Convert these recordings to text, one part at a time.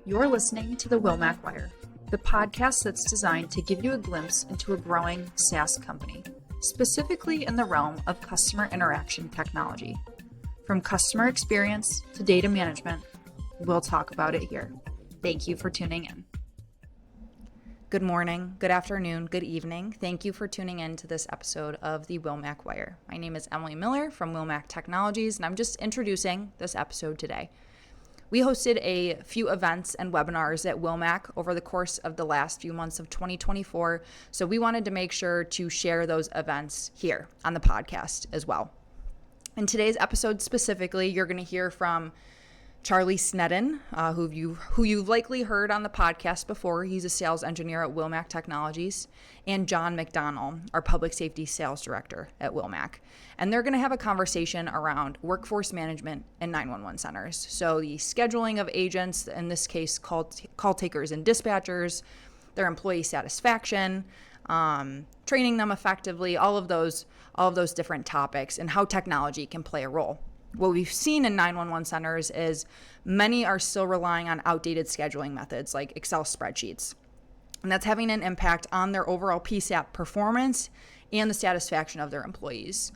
You're listening to the WFM Wire, the podcast that's designed to give you a glimpse into a growing SaaS company, specifically in the realm of customer interaction technology. From customer experience to data management, we'll talk about it here. Thank you for tuning in. Good morning, good afternoon, good evening. Thank you for tuning in to this episode of the WFM Wire. My name is Emily Miller from WFM Technologies, and I'm just introducing this episode today. We hosted a few events and webinars at WFM over the course of the last few months of 2024, so we wanted to make sure to share those events here on the podcast as well. In today's episode specifically, you're going to hear from Charlie Snedden, who you've likely heard on the podcast before. He's a sales engineer at WFM Technologies, and John McDonnell, our public safety sales director at WFM. And they're going to have a conversation around workforce management and 911 centers. So the scheduling of agents, in this case, call takers and dispatchers, their employee satisfaction, training them effectively, all of those different topics, and how technology can play a role. What we've seen in 911 centers is many are still relying on outdated scheduling methods like Excel spreadsheets. And that's having an impact on their overall PSAP performance and the satisfaction of their employees.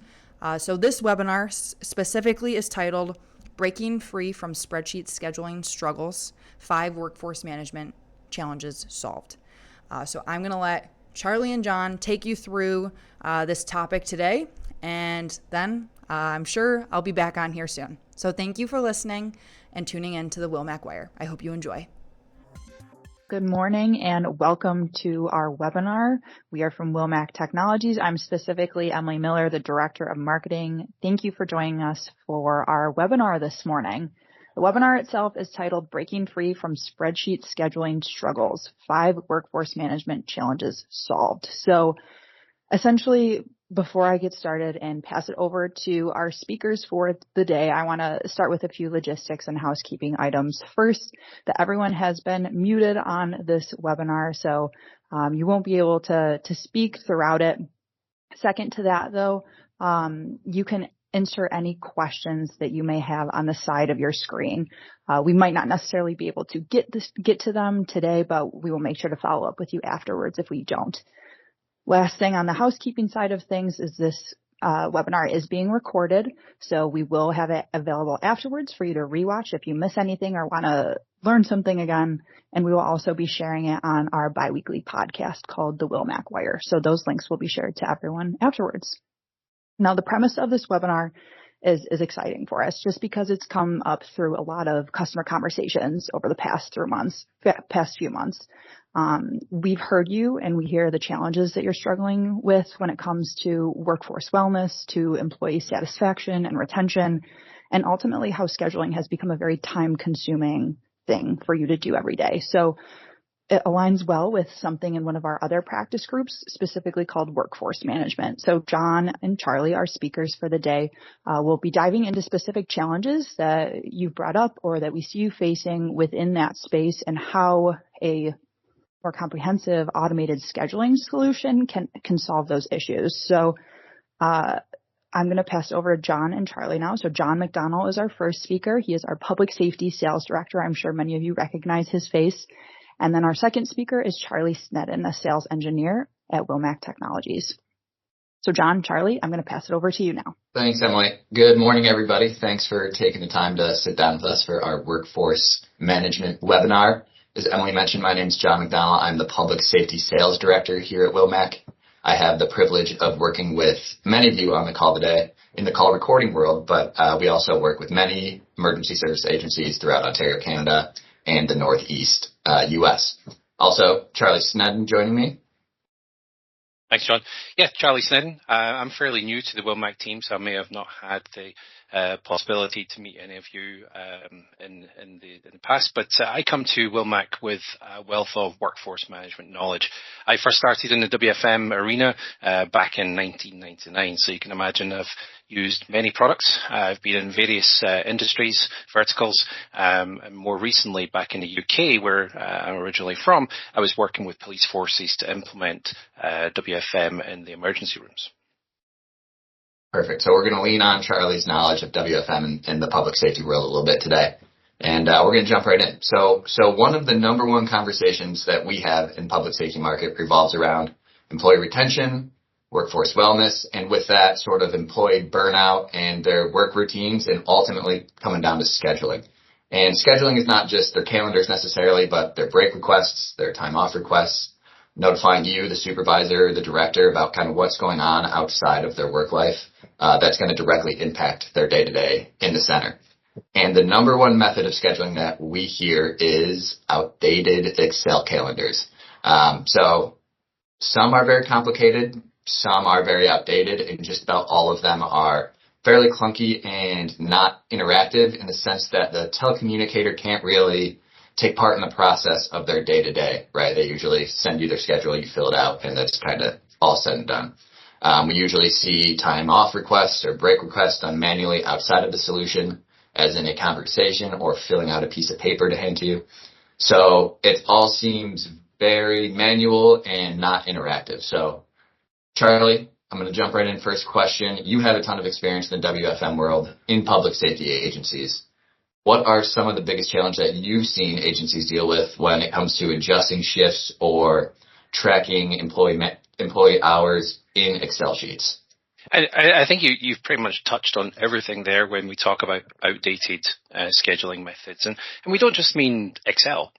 So this webinar specifically is titled Breaking Free from Spreadsheet Scheduling Struggles, 5 Workforce Management Challenges Solved. So I'm going to let Charlie and John take you through this topic today, and then I'm sure I'll be back on here soon. So thank you for listening and tuning in to the WFM Wire. I hope you enjoy. Good morning and welcome to our webinar. We are from WFM Technologies. I'm specifically Emily Miller, the Director of Marketing. Thank you for joining us for our webinar this morning. The webinar itself is titled Breaking Free from Spreadsheet Scheduling Struggles, 5 Workforce Management Challenges Solved. So essentially, before I get started and pass it over to our speakers for the day, I want to start with a few logistics and housekeeping items. First, that everyone has been muted on this webinar, so you won't be able to speak throughout it. Second to that, though, you can insert any questions that you may have on the side of your screen. We might not necessarily be able to get to them today, but we will make sure to follow up with you afterwards if we don't. Last thing on the housekeeping side of things is this webinar is being recorded, so we will have it available afterwards for you to rewatch if you miss anything or want to learn something again, and we will also be sharing it on our biweekly podcast called the WFM Wire, so those links will be shared to everyone afterwards. Now, the premise of this webinar is exciting for us just because it's come up through a lot of customer conversations over the past few months. We've heard you and we hear the challenges that you're struggling with when it comes to workforce wellness, to employee satisfaction and retention, and ultimately how scheduling has become a very time-consuming thing for you to do every day. So it aligns well with something in one of our other practice groups, specifically called workforce management. So John and Charlie, our speakers for the day, will be diving into specific challenges that you've brought up or that we see you facing within that space and how a more comprehensive automated scheduling solution can solve those issues. So I'm going to pass over to John and Charlie now. So John McDonnell is our first speaker. He is our public safety sales director. I'm sure many of you recognize his face. And then our second speaker is Charlie Snedden, a sales engineer at WFM Technologies. So John, Charlie, I'm going to pass it over to you now. Thanks, Emily. Good morning, everybody. Thanks for taking the time to sit down with us for our workforce management webinar. As Emily mentioned, my name is John McDonnell. I'm the public safety sales director here at WFM. I have the privilege of working with many of you on the call today in the call recording world, but we also work with many emergency service agencies throughout Ontario, Canada, and the Northeast U.S. Also, Charlie Snedden joining me. Thanks, John. Yeah, Charlie Snedden. I'm fairly new to the WFM team, so I may have not had the possibility to meet any of you in the past, but I come to WFM with a wealth of workforce management knowledge. I first started in the WFM arena back in 1999, so you can imagine I've used many products. I've been in various industries, verticals, and more recently back in the UK, where I'm originally from, I was working with police forces to implement WFM in the emergency rooms. Perfect. So we're going to lean on Charlie's knowledge of WFM in the public safety world a little bit today. And we're going to jump right in. So one of the number one conversations that we have in public safety market revolves around employee retention, workforce wellness, and with that sort of employee burnout and their work routines, and ultimately coming down to scheduling. And scheduling is not just their calendars necessarily, but their break requests, their time off requests, notifying you, the supervisor, the director, about kind of what's going on outside of their work life. That's going to directly impact their day-to-day in the center. And the number one method of scheduling that we hear is outdated Excel calendars. So some are very complicated, some are very outdated, and just about all of them are fairly clunky and not interactive in the sense that the telecommunicator can't really take part in the process of their day-to-day, right? They usually send you their schedule, you fill it out, and that's kind of all said and done. We usually see time off requests or break requests done manually outside of the solution, as in a conversation or filling out a piece of paper to hand to you. So it all seems very manual and not interactive. So Charlie, I'm going to jump right in. First question. You have a ton of experience in the WFM world in public safety agencies. What are some of the biggest challenges that you've seen agencies deal with when it comes to adjusting shifts or tracking employee hours in Excel sheets? I think you've pretty much touched on everything there when we talk about outdated scheduling methods. And we don't just mean Excel.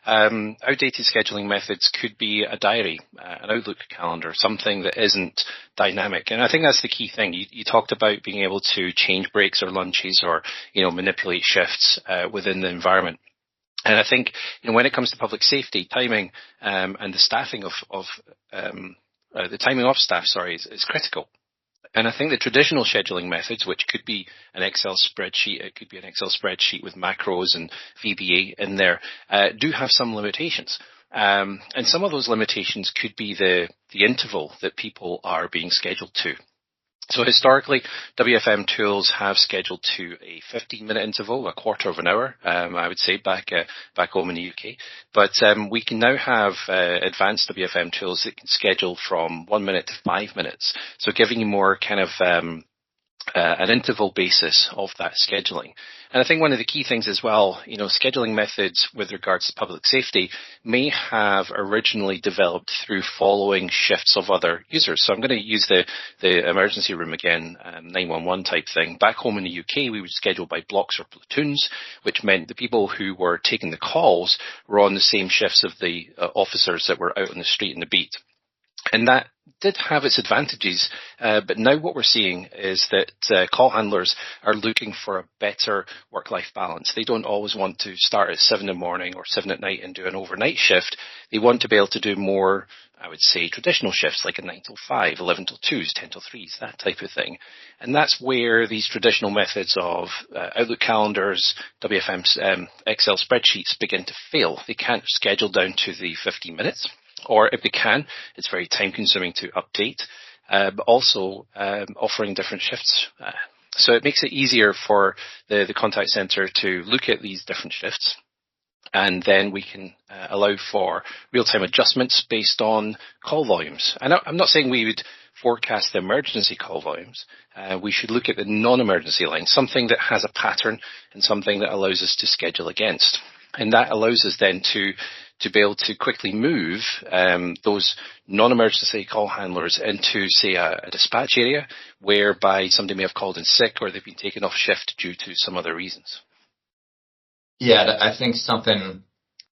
Outdated scheduling methods could be a diary, an Outlook calendar, something that isn't dynamic. And I think that's the key thing. You talked about being able to change breaks or lunches or, manipulate shifts within the environment. And I think, when it comes to public safety, timing and the staffing of the timing of staff, is critical. And I think the traditional scheduling methods, which could be an Excel spreadsheet, it could be an Excel spreadsheet with macros and VBA in there, do have some limitations. And some of those limitations could be the interval that people are being scheduled to. So historically, WFM tools have scheduled to a 15-minute interval, a quarter of an hour, I would say, back home in the UK. But we can now have advanced WFM tools that can schedule from 1 minute to 5 minutes, so giving you more kind of an interval basis of that scheduling. And I think one of the key things as well, scheduling methods with regards to public safety may have originally developed through following shifts of other users. So I'm going to use the emergency room again, 911 type thing. Back home in the UK, we would schedule by blocks or platoons, which meant the people who were taking the calls were on the same shifts of the officers that were out on the street in the beat. And that did have its advantages, but now what we're seeing is that call handlers are looking for a better work-life balance. They don't always want to start at 7 in the morning or 7 at night and do an overnight shift. They want to be able to do more, I would say, traditional shifts like a 9 till 5, 11 till 2s, 10 till 3s, that type of thing. And that's where these traditional methods of Outlook calendars, WFM Excel spreadsheets begin to fail. They can't schedule down to the 15 minutes. Or if they can, it's very time-consuming to update, but also offering different shifts. So it makes it easier for the contact center to look at these different shifts, and then we can allow for real-time adjustments based on call volumes. And I'm not saying we would forecast the emergency call volumes. We should look at the non-emergency line, something that has a pattern and something that allows us to schedule against. And that allows us then to be able to quickly move those non-emergency call handlers into, say, a dispatch area whereby somebody may have called in sick or they've been taken off shift due to some other reasons. Yeah, I think something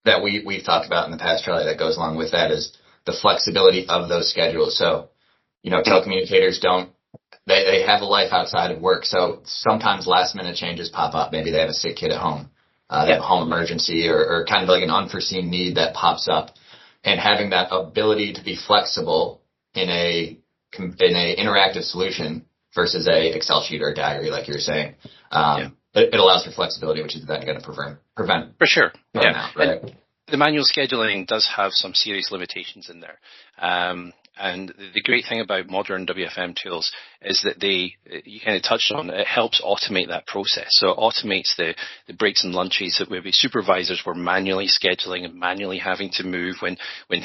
that we've talked about in the past, Charlie, that goes along with that is the flexibility of those schedules. So, telecommunicators they have a life outside of work. So sometimes last-minute changes pop up. Maybe they have a sick kid at home. They have a home emergency or kind of like an unforeseen need that pops up, and having that ability to be flexible in a interactive solution versus a Excel sheet or a diary, like you were saying. It allows for flexibility, which is then going to prevent for sure. burnout, right? The manual scheduling does have some serious limitations in there. And the great thing about modern WFM tools is that you kind of touched on, it helps automate that process. So it automates the breaks and lunches that maybe supervisors were manually scheduling and manually having to move when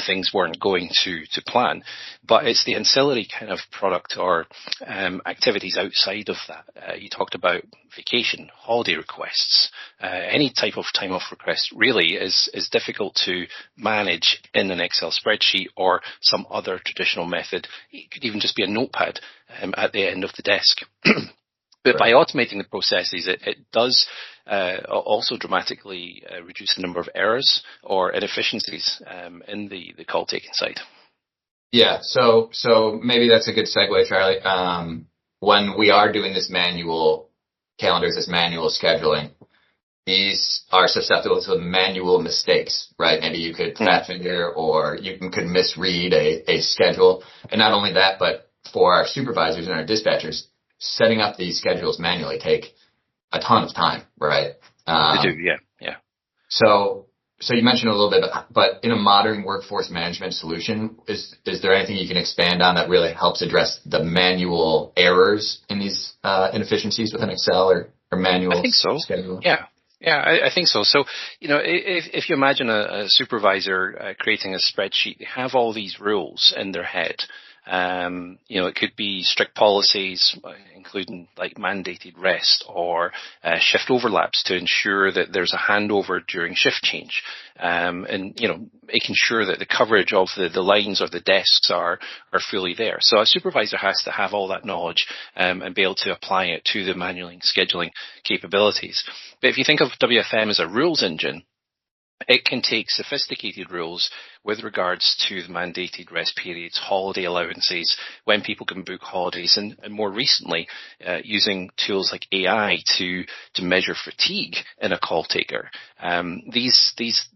things weren't going to plan. But it's the ancillary kind of product or activities outside of that. You talked about vacation, holiday requests, any type of time off request really is difficult to manage in an Excel spreadsheet or some other traditional method. It could even just be a notepad at the end of the desk. But by automating the processes, it does also dramatically reduce the number of errors or inefficiencies in the call taking side. Yeah, so maybe that's a good segue, Charlie. When we are doing this manual calendars, this manual scheduling, these are susceptible to manual mistakes, right? Maybe you could fat finger or you could misread a schedule. And not only that, but for our supervisors and our dispatchers, setting up these schedules manually take a ton of time, right? They do, yeah. So you mentioned a little bit, but in a modern workforce management solution, is there anything you can expand on that really helps address the manual errors in these inefficiencies within Excel or manual? I think so. Schedule? Yeah, I think so. So, if you imagine a supervisor creating a spreadsheet, they have all these rules in their head. It could be strict policies, including like mandated rest or shift overlaps to ensure that there's a handover during shift change, and making sure that the coverage of the lines or the desks are fully there. So a supervisor has to have all that knowledge and be able to apply it to the manual scheduling capabilities. But if you think of WFM as a rules engine, it can take sophisticated rules with regards to the mandated rest periods, holiday allowances, when people can book holidays, and more recently, using tools like AI to measure fatigue in a call taker. These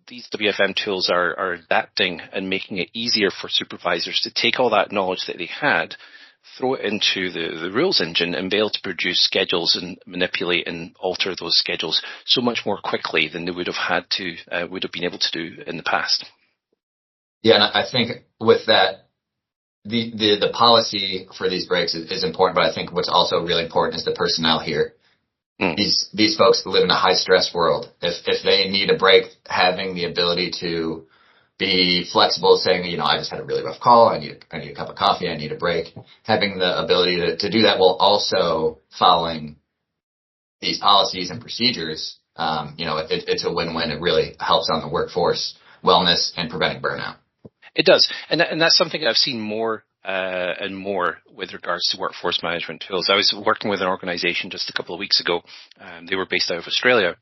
WFM tools are adapting and making it easier for supervisors to take all that knowledge that they had, throw it into the rules engine and be able to produce schedules and manipulate and alter those schedules so much more quickly than they would have been able to do in the past. Yeah, and I think with that, the policy for these breaks is important, but I think what's also really important is the personnel here. These folks live in a high stress world. If they need a break, having the ability to be flexible, saying, I just had a really rough call, I need a cup of coffee, I need a break. Having the ability to do that while also following these policies and procedures, it's a win-win. It really helps on the workforce wellness and preventing burnout. It does. And that's something I've seen more and more with regards to workforce management tools. I was working with an organization just a couple of weeks ago. They were based out of Australia.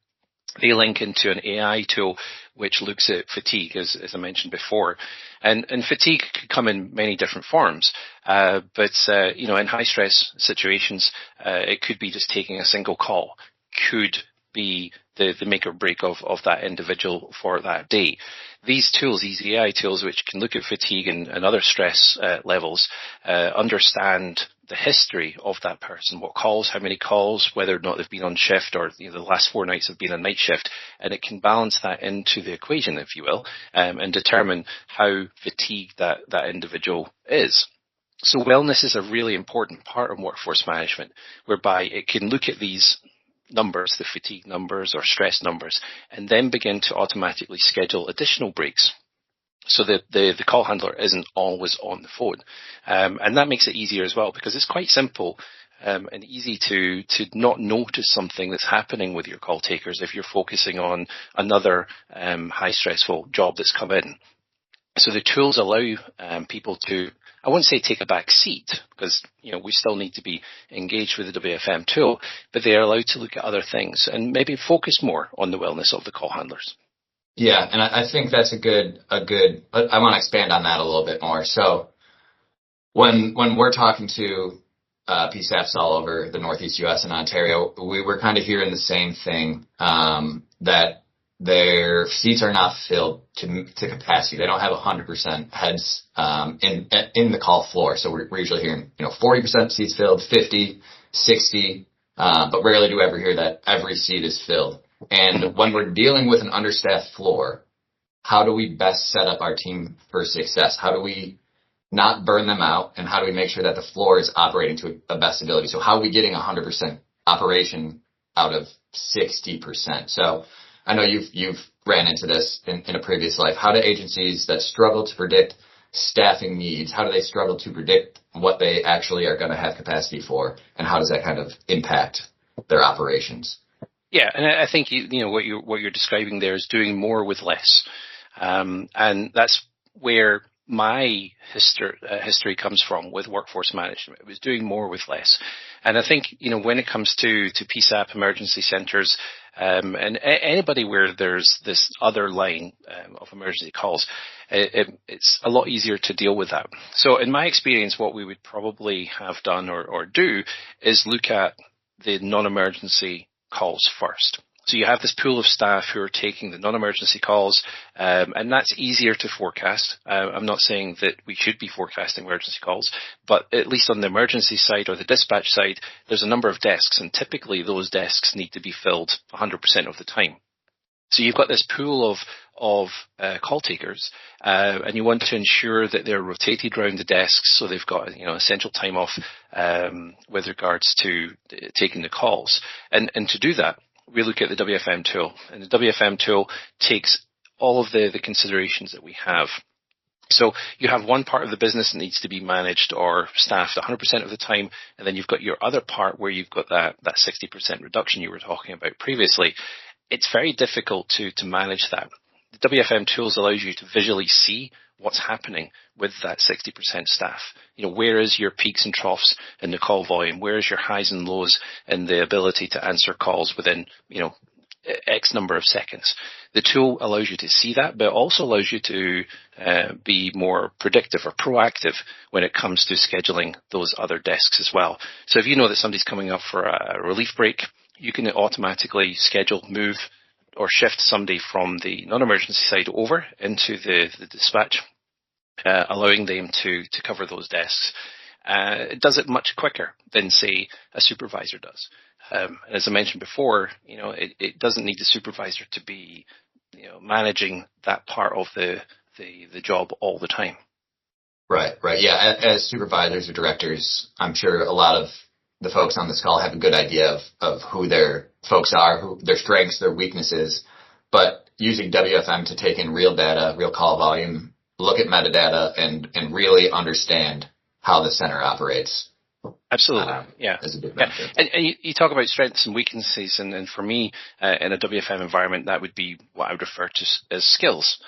They link into an AI tool which looks at fatigue, as I mentioned before. And fatigue could come in many different forms. But in high stress situations, it could be just taking a single call, could be the make or break of that individual for that day. These tools, these AI tools, which can look at fatigue and other stress levels, understand the history of that person, what calls, how many calls, whether or not they've been on shift or the last 4 nights have been a night shift, and it can balance that into the equation, if you will, and determine how fatigued that individual is. So wellness is a really important part of workforce management, whereby it can look at these numbers, the fatigue numbers or stress numbers, and then begin to automatically schedule additional breaks. So the call handler isn't always on the phone. And that makes it easier as well, because it's quite simple and easy to not notice something that's happening with your call takers if you're focusing on another high stressful job that's come in. So the tools allow people to, I wouldn't say take a back seat, because we still need to be engaged with the WFM tool, but they are allowed to look at other things and maybe focus more on the wellness of the call handlers. Yeah, and I think that's a good. I want to expand on that a little bit more. So when we're talking to PSAFs all over the Northeast U.S. and Ontario, we're kind of hearing the same thing, that their seats are not filled to capacity. They don't have 100% heads in the call floor. So we're usually hearing 40% seats filled, 50, 60, but rarely do we ever hear that every seat is filled. And when we're dealing with an understaffed floor, how do we best set up our team for success? How do we not burn them out? And how do we make sure that the floor is operating to a best ability? So how are we getting 100% operation out of 60%? So I know you've ran into this in a previous life. How do agencies that struggle to predict staffing needs, how do they struggle to predict what they actually are going to have capacity for? And how does that kind of impact their operations? Yeah, and I think what you're describing there is doing more with less, and that's where my history comes from with workforce management. It was doing more with less, and I think when it comes to PSAP emergency centres, and anybody where there's this other line of emergency calls, it's a lot easier to deal with that. So in my experience, what we would probably have done or do is look at the non-emergency calls first. So you have this pool of staff who are taking the non-emergency calls, and that's easier to forecast. I'm not saying that we should be forecasting emergency calls, but at least on the emergency side or the dispatch side, there's a number of desks, and typically those desks need to be filled 100% of the time. So you've got this pool of call takers, and you want to ensure that they're rotated around the desks so they've got essential time off with regards to taking the calls. And to do that, we look at the WFM tool, and the WFM tool takes all of the considerations that we have. So you have one part of the business that needs to be managed or staffed 100% of the time, and then you've got your other part where you've got that 60% reduction you were talking about previously. It's very difficult to manage that. The WFM tools allows you to visually see what's happening with that 60% staff. Where is your peaks and troughs in the call volume? Where is your highs and lows in the ability to answer calls within, X number of seconds? The tool allows you to see that, but it also allows you to be more predictive or proactive when it comes to scheduling those other desks as well. So if you know that somebody's coming up for a relief break, you can automatically schedule, move, or shift somebody from the non-emergency side over into the dispatch, allowing them to cover those desks. It does it much quicker than, say, a supervisor does. As I mentioned before, it doesn't need the supervisor to be, managing that part of the job all the time. Right. Yeah, as supervisors or directors, I'm sure a lot of the folks on this call have a good idea of who their folks are, who their strengths, their weaknesses, but using WFM to take in real data, real call volume, look at metadata, and really understand how the center operates. Absolutely, yeah. Is a big benefit. And you talk about strengths and weaknesses, and for me, in a WFM environment, that would be what I would refer to as skills.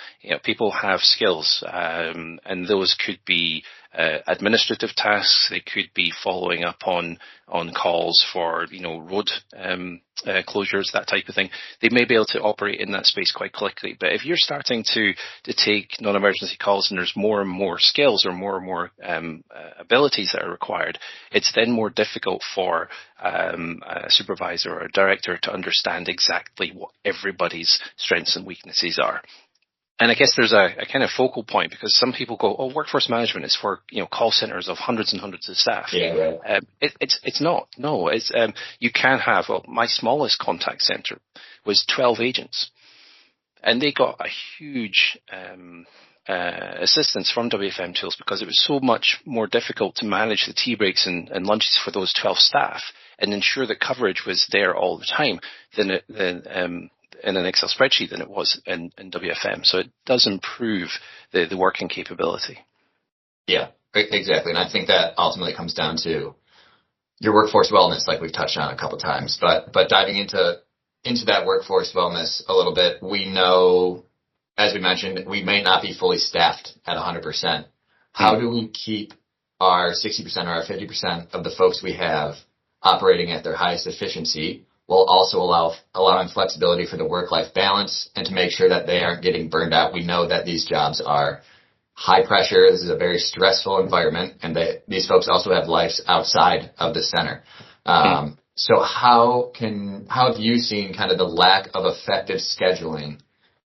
People have skills, and those could be administrative tasks. They could be following up on calls for road closures, that type of thing. They may be able to operate in that space quite quickly. But if you're starting to take non-emergency calls and there's more and more skills or more abilities that are required, it's then more difficult for a supervisor or a director to understand exactly what everybody's strengths and weaknesses are. And I guess there's a kind of focal point, because some people go, "Oh, workforce management is for call centers of hundreds and hundreds of staff." Yeah, right. It's not. No, it's you can have. Well, my smallest contact center was 12 agents, and they got a huge assistance from WFM tools because it was so much more difficult to manage the tea breaks and lunches for those 12 staff and ensure that coverage was there all the time than in an Excel spreadsheet than it was in WFM. So it does improve the working capability. Yeah, exactly. And I think that ultimately comes down to your workforce wellness, like we've touched on a couple of times. But diving into that workforce wellness a little bit, we know, as we mentioned, we may not be fully staffed at 100%. How do we keep our 60% or our 50% of the folks we have operating at their highest efficiency, while also allowing flexibility for the work-life balance and to make sure that they aren't getting burned out? We know that these jobs are high pressure. This is a very stressful environment, and these folks also have lives outside of the center. So how have you seen kind of the lack of effective scheduling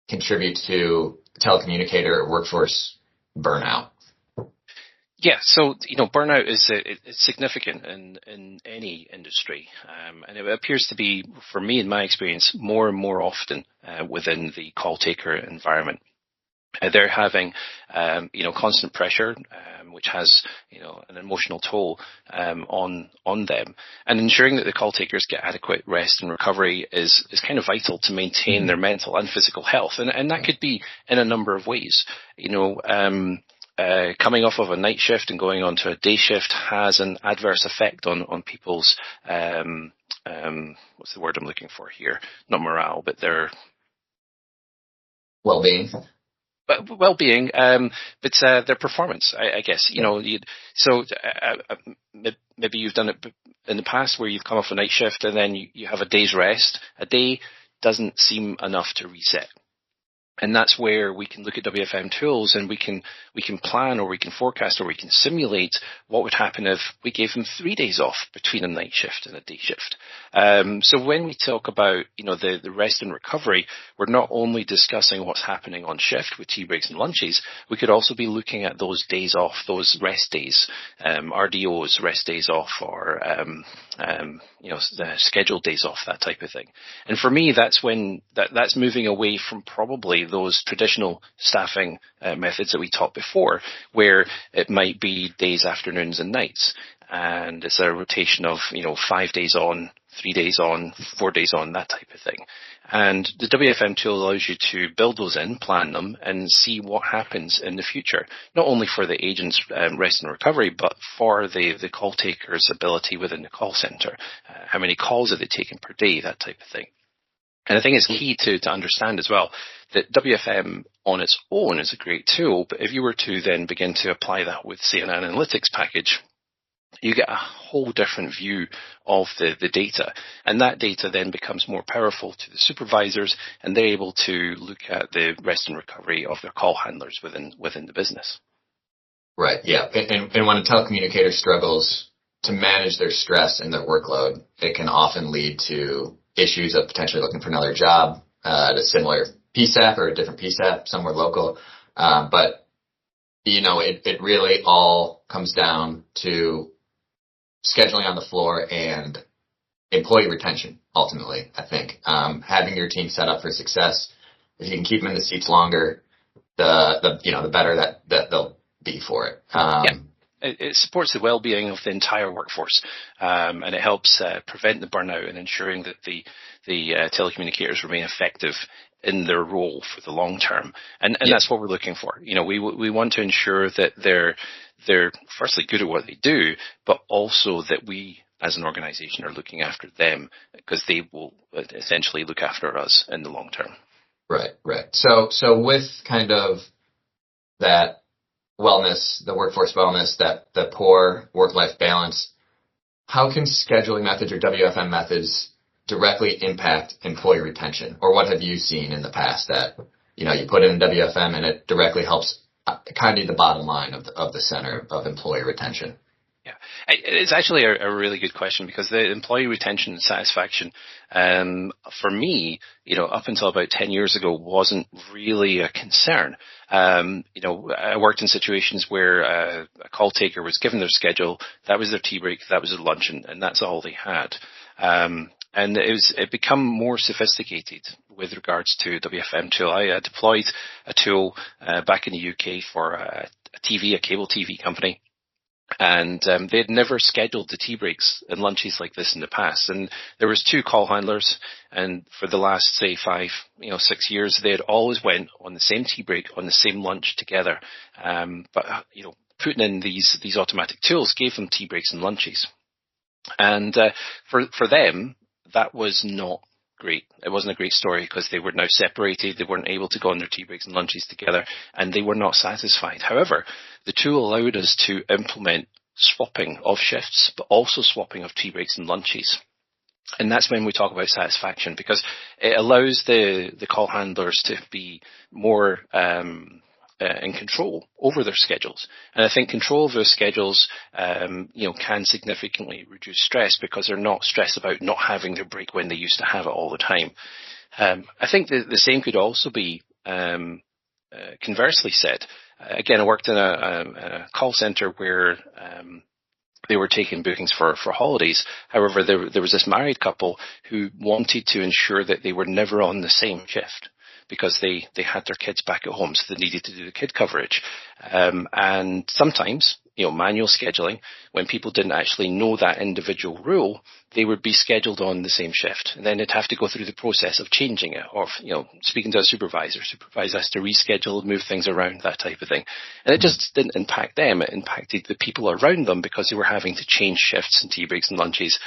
contribute to telecommunicator or workforce burnout? Yeah, so burnout is significant in any industry, and it appears to be, for me in my experience, more and more often within the call taker environment. They're having constant pressure, which has an emotional toll on them, and ensuring that the call takers get adequate rest and recovery is kind of vital to maintain their mental and physical health, and that could be in a number of ways. Coming off of a night shift and going on to a day shift has an adverse effect on people's what's the word I'm looking for here? Not morale, but their well-being. Well-being, but their performance, I guess. Maybe you've done it in the past where you've come off a night shift and then you have a day's rest. A day doesn't seem enough to reset. And that's where we can look at WFM tools and we can plan, or we can forecast, or we can simulate what would happen if we gave them 3 days off between a night shift and a day shift. So when we talk about, the rest and recovery, we're not only discussing what's happening on shift with tea breaks and lunches, we could also be looking at those days off, those rest days, RDOs, rest days off, or, the scheduled days off, that type of thing. And for me, that's when that's moving away from probably those traditional staffing methods that we taught before, where it might be days, afternoons and nights, and it's a rotation of 5 days on, 3 days on, 4 days on, that type of thing. And the WFM tool allows you to build those in, plan them, and see what happens in the future, not only for the agent's rest and recovery, but for the call taker's ability within the call center. How many calls are they taking per day, that type of thing. And I think it's key to understand as well that WFM on its own is a great tool, but if you were to then begin to apply that with, say, an analytics package, you get a whole different view of the data. And that data then becomes more powerful to the supervisors, and they're able to look at the rest and recovery of their call handlers within the business. Right, yeah. And when a telecommunicator struggles to manage their stress and their workload, it can often lead to issues of potentially looking for another job at a similar PSAP or a different PSAP somewhere local. But, it really all comes down to scheduling on the floor and employee retention, ultimately, I think. Having your team set up for success, if you can keep them in the seats longer, the better that they'll be for it. It supports the well-being of the entire workforce, and it helps prevent the burnout and ensuring that the telecommunicators remain effective in their role for the long term. And that's what we're looking for. We want to ensure that they're firstly good at what they do, but also that we as an organization are looking after them, because they will essentially look after us in the long term. Right. So with kind of that wellness, the workforce wellness, that the poor work-life balance, how can scheduling methods or WFM methods directly impact employee retention? Or what have you seen in the past that, you put in WFM and it directly helps kind of the bottom line of the center of employee retention? Yeah, it's actually a really good question, because the employee retention and satisfaction, for me, up until about 10 years ago, wasn't really a concern. I worked in situations where a call taker was given their schedule, that was their tea break, that was their lunch, and that's all they had. And it become more sophisticated with regards to WFM tool. I deployed a tool back in the UK for a cable TV company. And they had never scheduled the tea breaks and lunches like this in the past. And there was 2 call handlers, and for the last, say, 5, 6 years, they had always went on the same tea break, on the same lunch together. But putting in these automatic tools gave them tea breaks and lunches. And for them, that was not great. It wasn't a great story, because they were now separated. They weren't able to go on their tea breaks and lunches together, and they were not satisfied. However, the tool allowed us to implement swapping of shifts, but also swapping of tea breaks and lunches. And that's when we talk about satisfaction, because it allows the call handlers to be more in control over their schedules. And I think control of their schedules, can significantly reduce stress, because they're not stressed about not having their break when they used to have it all the time. I think the same could also be conversely said. Again, I worked in a call center where they were taking bookings for holidays. However, there was this married couple who wanted to ensure that they were never on the same shift, because they had their kids back at home, so they needed to do the kid coverage. And sometimes, manual scheduling, when people didn't actually know that individual rule, they would be scheduled on the same shift. And then they'd have to go through the process of changing it, or, speaking to a supervisor. Supervisor has to reschedule, move things around, that type of thing. And it just didn't impact them. It impacted the people around them, because they were having to change shifts and tea breaks and lunches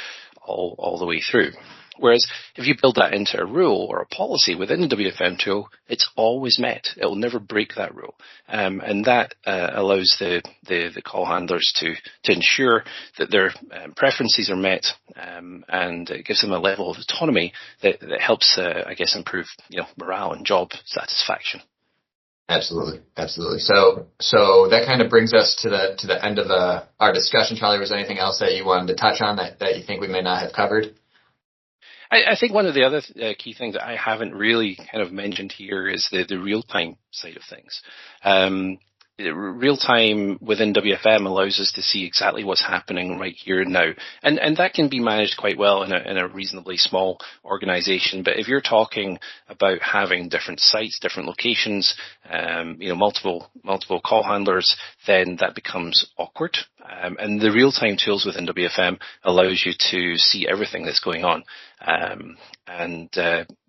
all the way through. Whereas if you build that into a rule or a policy within the WFM tool, it's always met. It will never break that rule. And that allows the call handlers to ensure that their preferences are met, and it gives them a level of autonomy that helps, improve morale and job satisfaction. Absolutely. So that kind of brings us to the end of our discussion. Charlie, was there anything else that you wanted to touch on that you think we may not have covered? I think one of the other key things that I haven't really kind of mentioned here is the real-time side of things. Real-time within WFM allows us to see exactly what's happening right here and now. And that can be managed quite well in a reasonably small organization. But if you're talking about having different sites, different locations, multiple call handlers, then that becomes awkward. And the real-time tools within WFM allows you to see everything that's going on.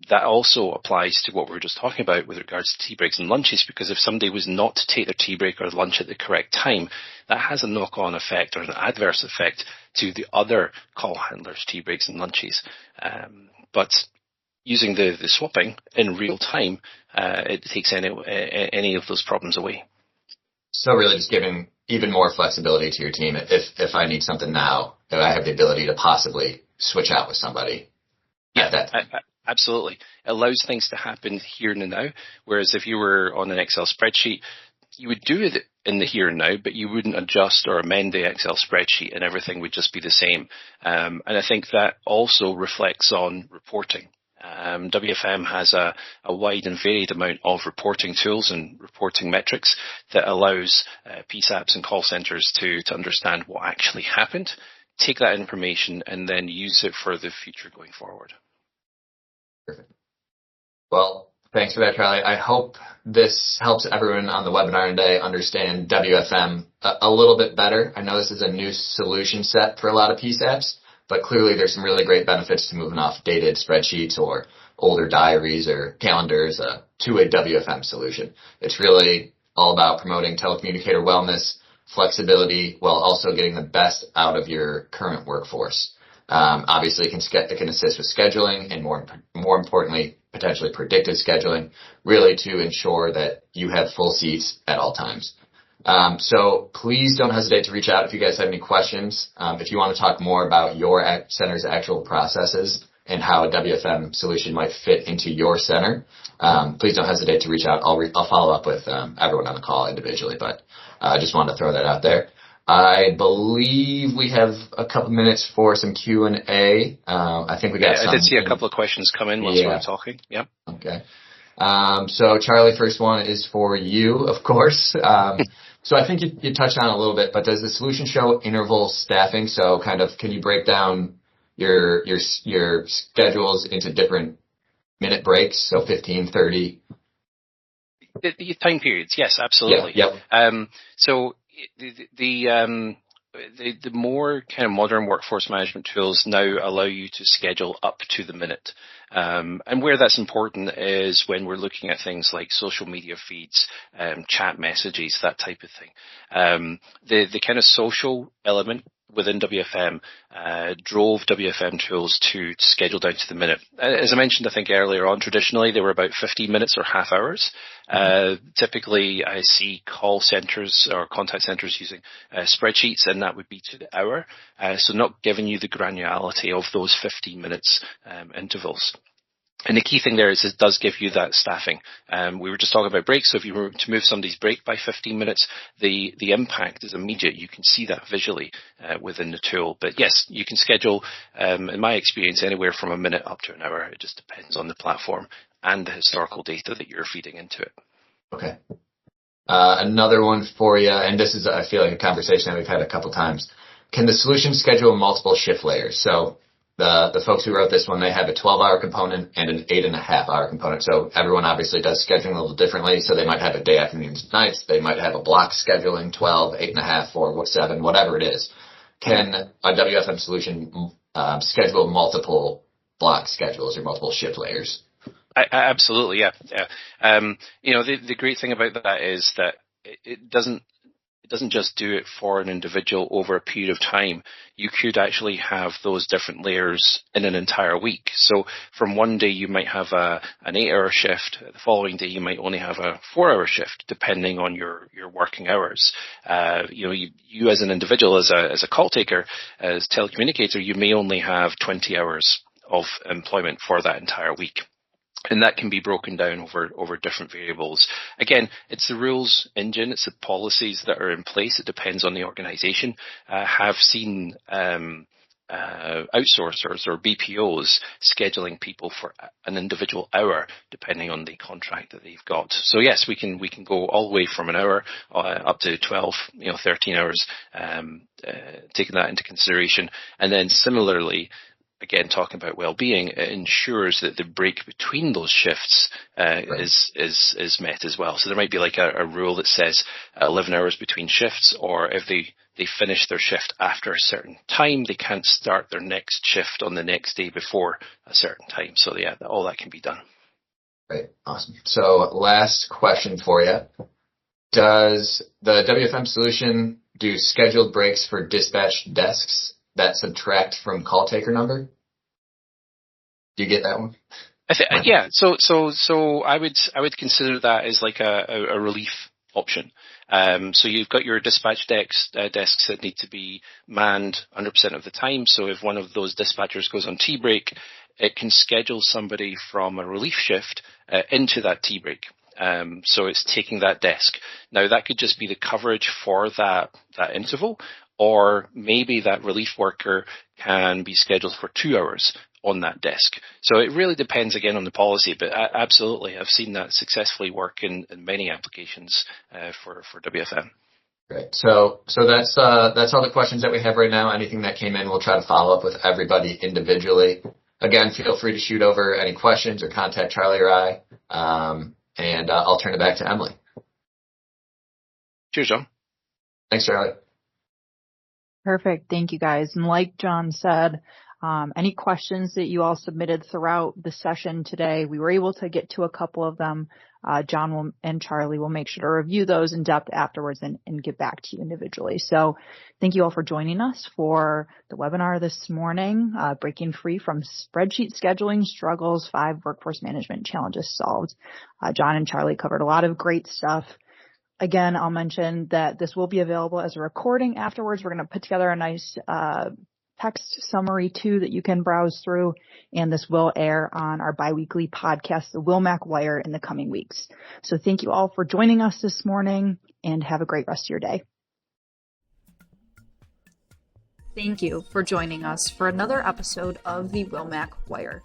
That also applies to what we were just talking about with regards to tea breaks and lunches, because if somebody was not to take their tea break or lunch at the correct time, that has a knock-on effect or an adverse effect to the other call handlers' tea breaks and lunches. But using the swapping in real time, it takes any of those problems away. So really just giving even more flexibility to your team. If I need something now, if I have the ability to possibly switch out with somebody. Yeah, absolutely. It allows things to happen here and now, whereas if you were on an Excel spreadsheet, you would do it in the here and now, but you wouldn't adjust or amend the Excel spreadsheet and everything would just be the same. And I think that also reflects on reporting. WFM has a wide and varied amount of reporting tools and reporting metrics that allows PSAPs and call centers to understand what actually happened, take that information, and then use it for the future going forward. Perfect. Well, thanks for that, Charlie. I hope this helps everyone on the webinar today understand WFM a little bit better. I know this is a new solution set for a lot of PSAPs, but clearly there's some really great benefits to moving off dated spreadsheets or older diaries or calendars to a WFM solution. It's really all about promoting telecommunicator wellness, flexibility, while also getting the best out of your current workforce. Obviously, it can assist with scheduling and more importantly, potentially predictive scheduling, really to ensure that you have full seats at all times. So please don't hesitate to reach out if you guys have any questions. If you want to talk more about your center's actual processes and how a WFM solution might fit into your center, please don't hesitate to reach out. I'll follow up with everyone on the call individually, but I just wanted to throw that out there. I believe we have a couple minutes for some Q&A. I think we got some. I did see a couple of questions come in whilst we were talking. Yep. Okay. So Charlie, first one is for you, of course. So I think you touched on it a little bit, but does the solution show interval staffing? So kind of, can you break down your schedules into different minute breaks? So 15, 30. The time periods, yes, absolutely. Yeah, yep. So the more kind of modern workforce management tools now allow you to schedule up to the minute. And where that's important is when we're looking at things like social media feeds, chat messages, that type of thing. The kind of social element within WFM drove WFM tools to schedule down to the minute. As I mentioned, I think earlier on, traditionally they were about 15 minutes or half hours. Typically, I see call centers or contact centers using spreadsheets, and that would be to the hour. So not giving you the granularity of those 15 minutes intervals. And the key thing there is it does give you that staffing. We were just talking about breaks. So if you were to move somebody's break by 15 minutes, the impact is immediate. You can see that visually within the tool. But yes, you can schedule, in my experience, anywhere from a minute up to an hour. It just depends on the platform and the historical data that you're feeding into it. Okay. Another one for you, and this is, I feel like, a conversation that we've had a couple times. Can the solution schedule multiple shift layers? So the folks who wrote this one, they have a 12-hour component and an 8.5-hour component. So everyone obviously does scheduling a little differently. So they might have a day, afternoons, nights. They might have a block scheduling, 12, 8.5, 4, 7, whatever it is. Can a WFM solution schedule multiple block schedules or multiple shift layers? Absolutely, yeah. The great thing about that is that it doesn't doesn't just do it for an individual over a period of time. You could actually have those different layers in an entire week. So from one day you might have an 8-hour shift. The following day you might only have a 4-hour shift, depending on your working hours. You as an individual, as a call taker, as telecommunicator, you may only have 20 hours of employment for that entire week. And that can be broken down over different variables. Again, it's the rules engine, it's the policies that are in place. It depends on the organization. Have seen outsourcers or BPOs scheduling people for an individual hour, depending on the contract that they've got. So yes, we can go all the way from an hour up to 12, 13 hours, taking that into consideration. And then similarly, again, talking about well-being, it ensures that the break between those shifts is met as well. So there might be like a rule that says 11 hours between shifts, or if they finish their shift after a certain time, they can't start their next shift on the next day before a certain time. So yeah, all that can be done. Right. Awesome. So last question for you. Does the WFM solution do scheduled breaks for dispatch desks that subtract from call taker number? Do you get that one? Yeah. So I would consider that as like a relief option. So you've got your dispatch desks that need to be manned 100% of the time. So if one of those dispatchers goes on tea break, it can schedule somebody from a relief shift into that tea break. So it's taking that desk. Now that could just be the coverage for that interval, or maybe that relief worker can be scheduled for 2 hours on that desk. So it really depends again on the policy, but absolutely, I've seen that successfully work in many applications for WFM. Great. So that's all the questions that we have right now. Anything that came in, we'll try to follow up with everybody individually. Again, feel free to shoot over any questions or contact Charlie or I, and I'll turn it back to Emily. Cheers, John. Thanks, Charlie. Perfect. Thank you, guys. And like John said, any questions that you all submitted throughout the session today, we were able to get to a couple of them. John and Charlie will make sure to review those in depth afterwards and get back to you individually. So thank you all for joining us for the webinar this morning, Breaking Free from Spreadsheet Scheduling Struggles, 5 Workforce Management Challenges Solved. John and Charlie covered a lot of great stuff. Again, I'll mention that this will be available as a recording afterwards. We're going to put together a nice text summary too that you can browse through, and this will air on our biweekly podcast, the WFM Wire, in the coming weeks. So thank you all for joining us this morning, and have a great rest of your day. Thank you for joining us for another episode of the WFM Wire.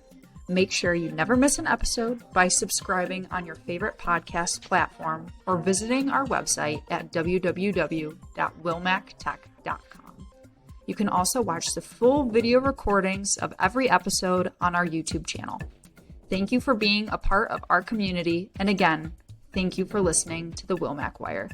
Make sure you never miss an episode by subscribing on your favorite podcast platform or visiting our website at www.wilmactech.com. You can also watch the full video recordings of every episode on our YouTube channel. Thank you for being a part of our community, and again, thank you for listening to the WFM Wire.